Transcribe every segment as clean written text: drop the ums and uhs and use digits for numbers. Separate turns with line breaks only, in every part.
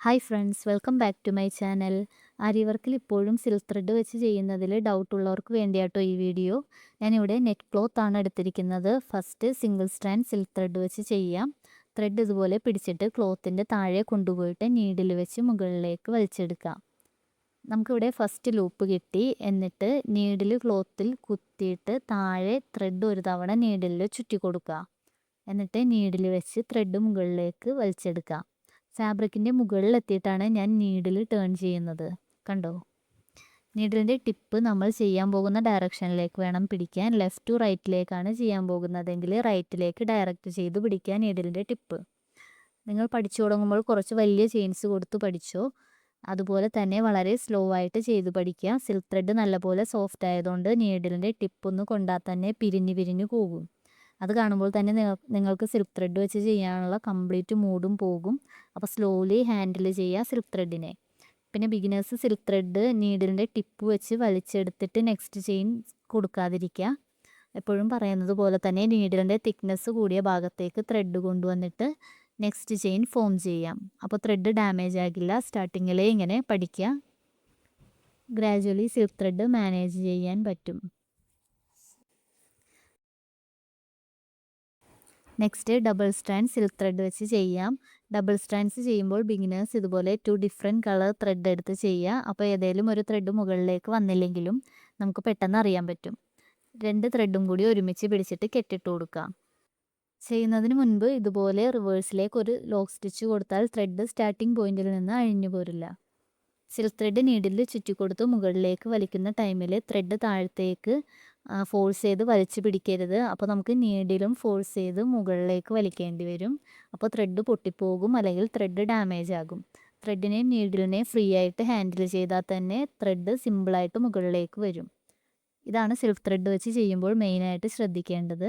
Hi friends, welcome back to my channel. Aari വർക്കിൽ ഇപ്പോഴും silk thread വെച്ച് ചെയ്യുന്നതിൽ ഡൗട്ട് ഉള്ളവർക്ക് വേണ്ടിയാട്ടോ ഈ വീഡിയോ. ഞാനിവിടെ നെറ്റ് ക്ലോത്ത് ആണ് എടുത്തിരിക്കുന്നത്. First single strand silk thread വെച്ച് ചെയ്യാം. ത്രെഡ് ഇതുപോലെ പിടിച്ചിട്ട് ക്ലോത്തിൻ്റെ താഴെ കൊണ്ടുപോയിട്ട് നീഡിൽ വെച്ച് മുകളിലേക്ക് വലിച്ചെടുക്കാം. നമുക്കിവിടെ ഫസ്റ്റ് ലൂപ്പ് കിട്ടി. എന്നിട്ട് നീഡിൽ ക്ലോത്തിൽ കുത്തിയിട്ട് താഴെ ത്രെഡ് ഒരു തവണ നീഡിൽ ചുറ്റി കൊടുക്കുക. എന്നിട്ട് നീഡിൽ വെച്ച് ത്രെഡ് മുകളിലേക്ക് വലിച്ചെടുക്കാം. ഫാബ്രിക്കിൻ്റെ മുകളിലെത്തിയിട്ടാണ് ഞാൻ നീഡിൽ ടേൺ ചെയ്യുന്നത്. കണ്ടോ? നീഡിലിൻ്റെ ടിപ്പ് നമ്മൾ ചെയ്യാൻ പോകുന്ന ഡയറക്ഷനിലേക്ക് വേണം പിടിക്കാൻ. ലെഫ്റ്റ് ടു റൈറ്റിലേക്കാണ് ചെയ്യാൻ പോകുന്നതെങ്കിൽ റൈറ്റിലേക്ക് ഡയറക്റ്റ് ചെയ്ത് പിടിക്കാൻ നീഡിലിൻ്റെ ടിപ്പ്. നിങ്ങൾ പഠിച്ചു തുടങ്ങുമ്പോൾ കുറച്ച് വലിയ ചെയിൻസ് കൊടുത്ത് പഠിച്ചോ. അതുപോലെ തന്നെ വളരെ സ്ലോ ആയിട്ട് ചെയ്ത് പഠിക്കുക. സിൽക്ക് ത്രെഡ് നല്ലപോലെ സോഫ്റ്റ് ആയതുകൊണ്ട് നീഡിലിൻ്റെ ടിപ്പൊന്ന് കൊണ്ടാൽ തന്നെ പിരിഞ്ഞ് പോകും. അത് കാണുമ്പോൾ തന്നെ നിങ്ങൾക്ക് സിൽക്ക് ത്രെഡ് വെച്ച് ചെയ്യാനുള്ള കംപ്ലീറ്റ് മൂഡും പോകും. അപ്പോൾ സ്ലോലി ഹാൻഡിൽ ചെയ്യുക സിൽക്ക് ത്രെഡിനെ. പിന്നെ ബിഗിനേഴ്സ് സിൽക്ക് ത്രെഡ് നീഡിലിൻ്റെ ടിപ്പ് വെച്ച് വലിച്ചെടുത്തിട്ട് നെക്സ്റ്റ് ചെയിൻ കൊടുക്കാതിരിക്കുക. എപ്പോഴും പറയുന്നത് പോലെ തന്നെ നീഡിലിൻ്റെ തിക്നെസ് കൂടിയ ഭാഗത്തേക്ക് ത്രെഡ് കൊണ്ടുവന്നിട്ട് നെക്സ്റ്റ് ചെയിൻ ഫോം ചെയ്യാം. അപ്പോൾ ത്രെഡ് ഡാമേജ് ആകില്ല. സ്റ്റാർട്ടിങ്ങിലേ ഇങ്ങനെ പഠിക്കുക. ഗ്രാജുവലി സിൽക്ക് ത്രെഡ് മാനേജ് ചെയ്യാൻ പറ്റും. Next double strand silk thread വെച്ച് ചെയ്യാം. ഡബിൾ സ്ട്രാൻഡ്സ് ചെയ്യുമ്പോൾ ബിഗിനേഴ്സ് ഇതുപോലെ 2 ഡിഫറെൻറ്റ് കളർ ത്രെഡ് എടുത്ത് ചെയ്യുക. അപ്പോൾ ഏതെങ്കിലും ഒരു ത്രെഡ് മുകളിലേക്ക് വന്നില്ലെങ്കിലും നമുക്ക് പെട്ടെന്ന് അറിയാൻ പറ്റും. 2 ത്രെഡും കൂടി ഒരുമിച്ച് പിടിച്ചിട്ട് കെട്ടിട്ട് കൊടുക്കാം. ചെയ്യുന്നതിന് മുൻപ് ഇതുപോലെ റിവേഴ്സിലേക്ക് ഒരു ലോക്ക് സ്റ്റിച്ച് കൊടുത്താൽ ത്രെഡ് സ്റ്റാർട്ടിംഗ് പോയിന്റിൽ നിന്ന് അഴിഞ്ഞു പോരില്ല. സിൽക്ക് ത്രെഡ് നീഡിൽ ചുറ്റിക്കൊടുത്ത് മുകളിലേക്ക് വലിക്കുന്ന ടൈമിൽ ത്രെഡ് താഴത്തേക്ക് ഫോഴ്സ് ചെയ്ത് വലിച്ചു പിടിക്കരുത്. അപ്പോൾ നമുക്ക് നീഡിലും ഫോഴ്സ് ചെയ്ത് മുകളിലേക്ക് വലിക്കേണ്ടി വരും. അപ്പോൾ ത്രെഡ് പൊട്ടിപ്പോകും, അല്ലെങ്കിൽ ത്രെഡ് ഡാമേജ് ആകും. ത്രെഡിനെയും നീഡിലിനെയും ഫ്രീ ആയിട്ട് ഹാൻഡിൽ ചെയ്താൽ തന്നെ ത്രെഡ് സിമ്പിളായിട്ട് മുകളിലേക്ക് വരും. ഇതാണ് സിൽക്ക് ത്രെഡ് വെച്ച് ചെയ്യുമ്പോൾ മെയിനായിട്ട് ശ്രദ്ധിക്കേണ്ടത്.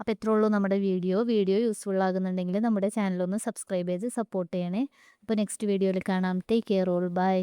അപ്പോൾ ഇത്രേ ഉള്ളൂ നമ്മുടെ വീഡിയോ യൂസ്ഫുൾ ആകുന്നുണ്ടെങ്കിൽ നമ്മുടെ ചാനലൊന്ന് സബ്സ്ക്രൈബ് ചെയ്ത് സപ്പോർട്ട് ചെയ്യണേ. അപ്പോൾ നെക്സ്റ്റ് വീഡിയോയിൽ കാണാം. Take care all. ബൈ.